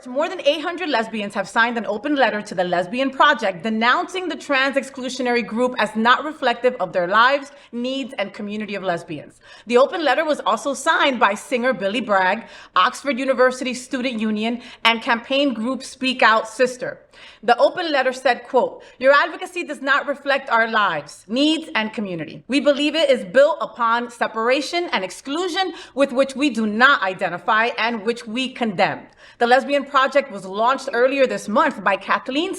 more than 800 lesbians have signed an open letter to the Lesbian Project denouncing the trans-exclusionary group as not reflective of their lives, needs, and community of lesbians. The open letter was also signed by singer Billy Bragg, Oxford University Student Union, and campaign group Speak Out Sister. The open letter said, quote, "Your advocacy does not reflect our lives, needs, and community. We believe it is built upon separation and exclusion with which we do not identify and which we condemn." The Lesbian Project was launched earlier this month by Kathleen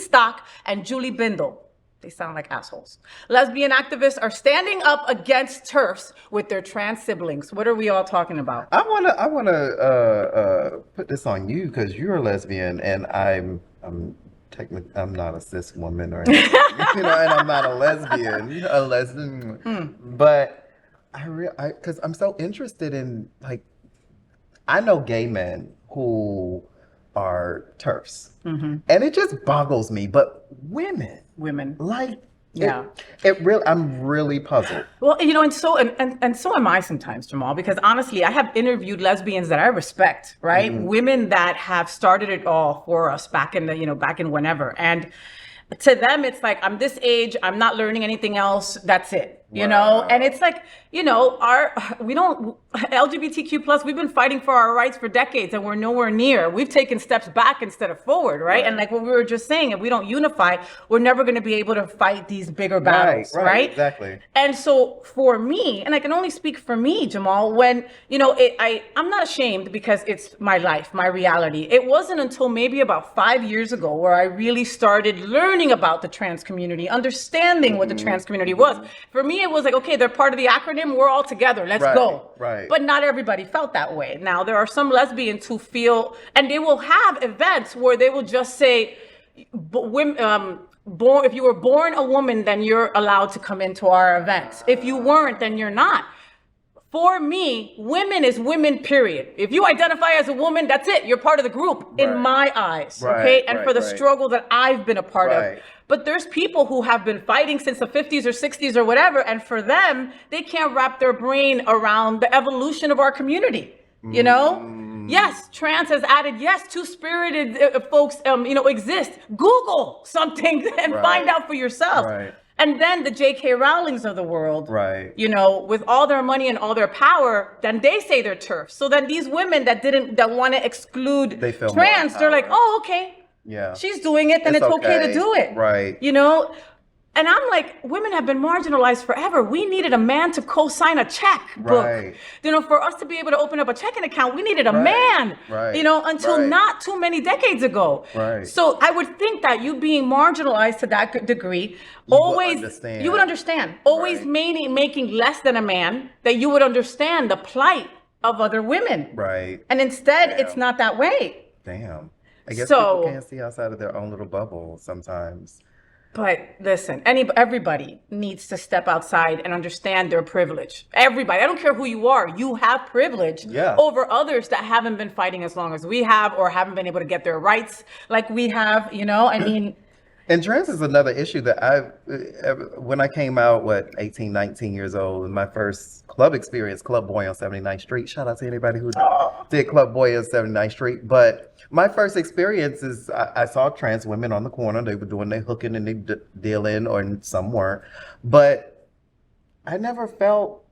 and Julie Bindel. They sound like assholes. Lesbian activists are standing up against TERFs with their trans siblings. What are we all talking about? I wanna put this on you because you're a lesbian and I'm technically I'm not a cis woman or anything, and I'm not a lesbian, but because I'm so interested in, like, I know gay men who are TERFs, and it just boggles me, but women, like, yeah, I'm really puzzled. Well, and so am I sometimes, Jamal, because honestly, I have interviewed lesbians that I respect, right? Women that have started it all for us back in whenever. And to them, it's like, I'm this age, I'm not learning anything else. That's it. And it's like, LGBTQ plus, we've been fighting for our rights for decades and we're nowhere near. We've taken steps back instead of forward, right? And like what we were just saying, if we don't unify, we're never going to be able to fight these bigger battles, right? Exactly. And so for me, and I can only speak for me, Jamal, when, I'm not ashamed because it's my life, my reality. It wasn't until maybe about 5 years ago where I really started learning about the trans community, understanding what the trans community was. For me, it was like, okay, they're part of the acronym. We're all together. Let's go. Right. But not everybody felt that way. Now, there are some lesbians who feel, and they will have events where they will just say, if you were born a woman, then you're allowed to come into our events. If you weren't, then you're not. For me, women is women, period. If you identify as a woman, that's it. You're part of the group in my eyes, okay? And for the struggle that I've been a part of. But there's people who have been fighting since the 50s or 60s or whatever, and for them, they can't wrap their brain around the evolution of our community, Yes, trans has added, two-spirited folks, exist. Google something and find out for yourself. And then the J.K. Rowlings of the world, with all their money and all their power, then they say they're TERFs. So then these women that want to exclude trans, they're like, oh, okay. Yeah. She's doing it, then it's okay to do it. Right. And I'm like, women have been marginalized forever. We needed a man to co-sign a check book. For us to be able to open up a checking account, we needed a man, until not too many decades ago. So I would think that you being marginalized to that degree, you would understand. Always making less than a man, that you would understand the plight of other women. And instead, it's not that way. Damn. I guess people can't see outside of their own little bubble sometimes. But listen, everybody needs to step outside and understand their privilege. Everybody, I don't care who you are, you have privilege over others that haven't been fighting as long as we have or haven't been able to get their rights like we have, And trans is another issue that when I came out, 18, 19 years old, in my first club experience, Club Boy on 79th Street. Shout out to anybody who did Club Boy on 79th Street. But my first experience is I saw trans women on the corner. They were doing their hooking and they dealing, or some weren't. But I never felt,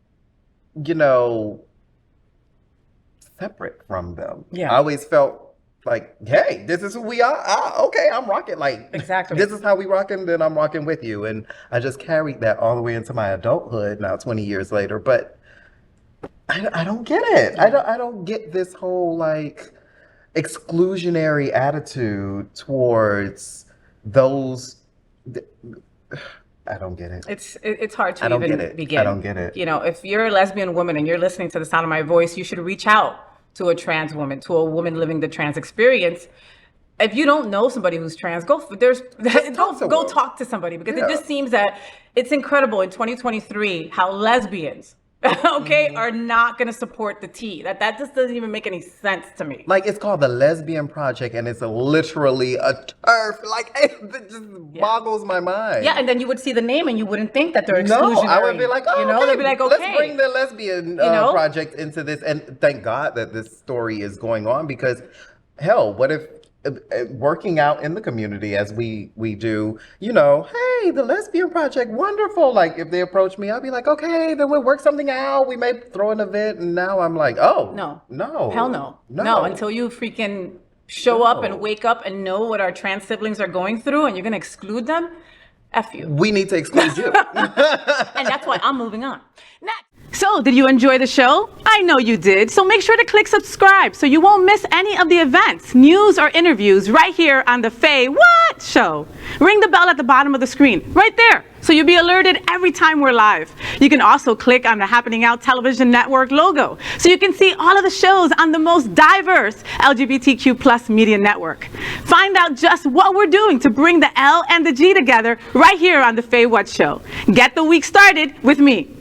separate from them. I always felt like, hey, this is who we are. Okay, I'm rocking. Like, exactly. This is how we rocking, then I'm rocking with you. And I just carried that all the way into my adulthood now, 20 years later. But I don't get it. I don't get this whole, like, exclusionary attitude towards those. I don't get it. It's hard to even begin. I don't get it. If you're a lesbian woman and you're listening to the sound of my voice, you should reach out to a trans woman, to a woman living the trans experience. If you don't know somebody who's trans, go talk to somebody, because it just seems that it's incredible in 2023 how lesbians are not going to support the T. That just doesn't even make any sense to me. Like, it's called the Lesbian Project, and it's literally a TERF. Like, it just boggles my mind. Yeah, and then you would see the name, and you wouldn't think that they're exclusionary. No, I would be like, okay, they'd be like, okay, let's bring the Lesbian Project into this. And thank God that this story is going on, because, hell, what if working out in the community as we do, you know, hey, the Lesbian Project, wonderful. Like if they approach me, I'll be like, okay, then we'll work something out. We may throw an event. And now I'm like, oh, no, hell no, until you freaking show up and wake up and know what our trans siblings are going through and you're going to exclude them. F you. We need to exclude you. And that's why I'm moving on. Next. So, did you enjoy the show? I know you did. So make sure to click subscribe so you won't miss any of the events, news, or interviews right here on the FayWhat show. Ring the bell at the bottom of the screen, right there, so you'll be alerted every time we're live. You can also click on the Happening Out Television Network logo so you can see all of the shows on the most diverse LGBTQ+ media network. Find out just what we're doing to bring the L and the G together right here on the FayWhat show. Get the week started with me.